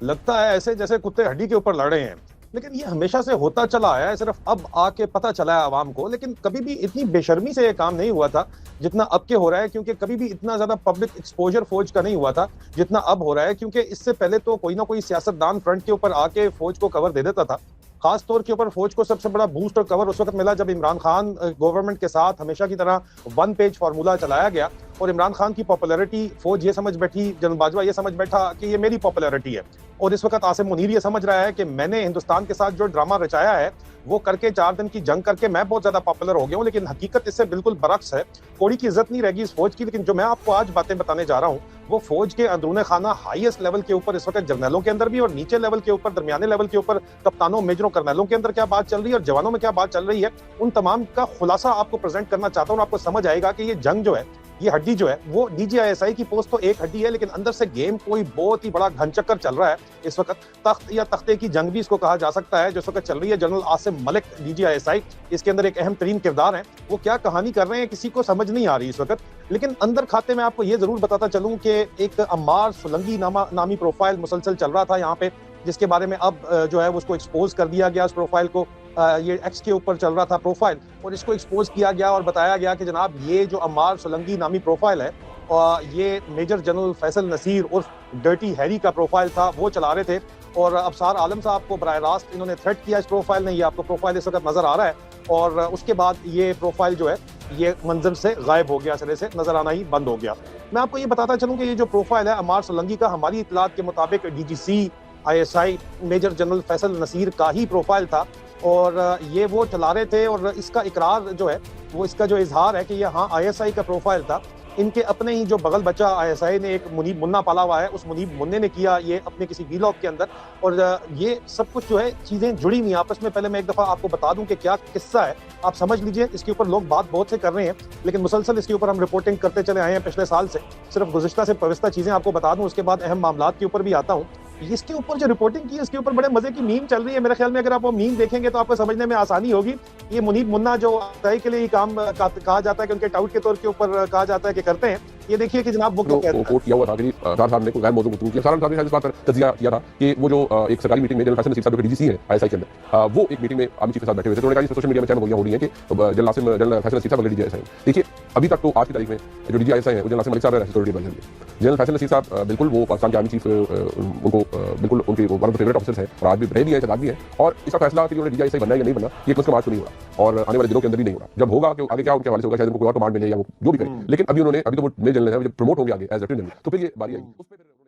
लगता है ऐसे जैसे कुत्ते हड्डी के ऊपर लड़ रहे हैं, लेकिन ये हमेशा से होता चला आया है, सिर्फ अब आके पता चला है आवाम को। लेकिन कभी भी इतनी बेशर्मी से ये काम नहीं हुआ था जितना अब के हो रहा है, क्योंकि कभी भी इतना ज्यादा पब्लिक एक्सपोजर फौज का नहीं हुआ था जितना अब हो रहा है। क्योंकि इससे पहले तो कोई ना कोई सियासतदान फ्रंट के ऊपर आके फौज को कवर दे देता था। खास तौर के ऊपर फौज को सबसे बड़ा बूस्ट और कवर उस वक्त मिला जब इमरान खान गवर्नमेंट के साथ हमेशा की तरह वन पेज फार्मूला चलाया गया, और इमरान खान की पॉपुलैरिटी फौज ये समझ बैठी, जनरल बाजवा ये समझ बैठा कि ये मेरी पॉपुलैरिटी है। और इस वक्त आसिम मुनीर ये समझ रहा है कि मैंने हिंदुस्तान के साथ जो ड्रामा रचाया है वो करके 4 दिन की जंग करके मैं बहुत ज्यादा पॉपुलर हो गया हूँ। लेकिन हकीकत इससे बिल्कुल बरक्स है। कोड़ी की इज्जत नहीं रहेगी इस फौज की। लेकिन जो मैं आपको आज बातें बताने जा रहा हूँ वो फौज के अंदरूने खाना हाईएस्ट लेवल के ऊपर इस वक्त जर्नलों के अंदर भी, और नीचे लेवल के ऊपर, दरमियाने लेवल के ऊपर कप्तानों, मेजरों, कर्नलों के अंदर क्या बात चल रही है और जवानों में क्या बात चल रही है, उन तमाम का खुलासा आपको प्रेजेंट करना चाहता हूँ। आपको समझ आएगा कि ये जंग जो है, ये हड्डी जो है वो डीजीआईएसआई की पोस्ट तो एक हड्डी है, लेकिन अंदर से गेम कोई बहुत ही बड़ा घनचक्कर चल रहा है इस वक्त। तख्त या तख्ते की जंग भी इसको कहा जा सकता है जो इस वक्त चल रही है। जनरल आसिम मलिक डीजीआईएसआई इसके अंदर एक अहम तरीन किरदार है। वो क्या कहानी कर रहे हैं किसी को समझ नहीं आ रही इस वक्त। लेकिन अंदर खाते में आपको ये जरूर बताता चलूं कि एक अम्मार सुलंगी नामी प्रोफाइल मुसलसल चल रहा था यहाँ पे, जिसके बारे में अब जो है उसको एक्सपोज कर दिया गया। उस प्रोफाइल को ये एक्स के ऊपर चल रहा था प्रोफाइल, और इसको एक्सपोज किया गया और बताया गया कि जनाब ये जो अम्मार सुलंगी नामी प्रोफाइल है, ये मेजर जनरल फैसल नसीर उर्फ डर्टी हैरी का प्रोफाइल था, वो चला रहे थे। और अबसार आलम साहब को बराह रास्त इन्होंने थ्रेट किया इस प्रोफाइल ने। ये आपको प्रोफाइल इस वक्त नजर आ रहा है, और उसके बाद ये प्रोफाइल जो है ये मंजर से गायब हो गया, सिरे से नजर आना ही बंद हो गया। मैं आपको ये बताता चलूं कि ये जो प्रोफाइल है अम्मार सुलंगी का, हमारी इतलात के मुताबिक DGC ISI major general Faisal Nasir का ही प्रोफाइल था, और ये वो चला रहे थे। और इसका इकरार जो है वो, इसका जो इजहार है कि ये हाँ आईएसआई का प्रोफाइल था। इनके अपने ही जो बगल बच्चा आईएसआई ने एक मुनीब मुन्ना पाला हुआ है, उस मुनीब मुन्ने ने किया ये अपने किसी वीलॉग के अंदर। और ये सब कुछ जो है चीजें जुड़ी हुई आपस में। पहले मैं एक दफा आपको बता दूं कि क्या किस्सा है, आप समझ लीजिए। इसके ऊपर लोग बात बहुत से कर रहे हैं, लेकिन मुसलसल इसके ऊपर हम रिपोर्टिंग करते चले आए हैं पिछले साल से। सिर्फ गुज़िश्ता से पविस्ता चीजें आपको बता दूं, उसके बाद अहम मामलात के ऊपर भी आता हूँ। इसके ऊपर जो रिपोर्टिंग की है इसके ऊपर बड़े मजे की मीम चल रही है। मेरे ख्याल में अगर आप वो मीम देखेंगे तो आपको समझने में आसानी होगी। ये मुनीब मुन्ना जो आईएसआई के लिए ही काम कहा जाता है कि उनके टाउट के तौर के ऊपर कहा जाता है कि करते हैं, ये देखिए कि जनाब वो क्या कहते हैं। कोट किया हुआ था कि सार साहब ने कोई गैर मौजूद गुफ्तगू की। सार साहब ने इस बात पर तजिया किया था कि वो जो एक सरकारी मीटिंग में जनरल फैसल नसीर साहब जो डीजीसी है आईएसआई के अंदर, वो एक मीटिंग में आर्मी चीफ के साथ बैठे हुए थे। तो उन्होंने कहा सोशल मीडिया में चैनल हो रही है कि जनरल फैसल नसीर साहब डीजीआईएसआई। देखिए अभी तक तो आज की तारीख में जो डीजीआईएसआई है वो जनरल आसिम मलिक साहब है, सिक्योरिटी एडवाइजर है। जनरल फैसल नसीर साहब बिल्कुल वो पाकिस्तान के आर्मी चीफ, उनको बिल्कुल उनके one of the favourite officers है, और आज भी रहे भी है, सदाक भी है। और इसका फैसला कि उन्होंने डीजीआईएसआई बनना है या नहीं बनना, ये कुछ मार्च में नहीं हो रहा, और आने वाले दिनों के अंदर भी नहीं हो रहा। जब होगा कि आगे क्या उनके हवाले से होगा, शायद उनको कोई और कमांड मिले या वो जो भी करे। लेकिन अभी उन्होंने, अभी तो वो मेजर जनरल है, प्रमोट होंगे आगे एज लेफ्टिनेंट जनरल, तो फिर ये बारी आएगी उस पर।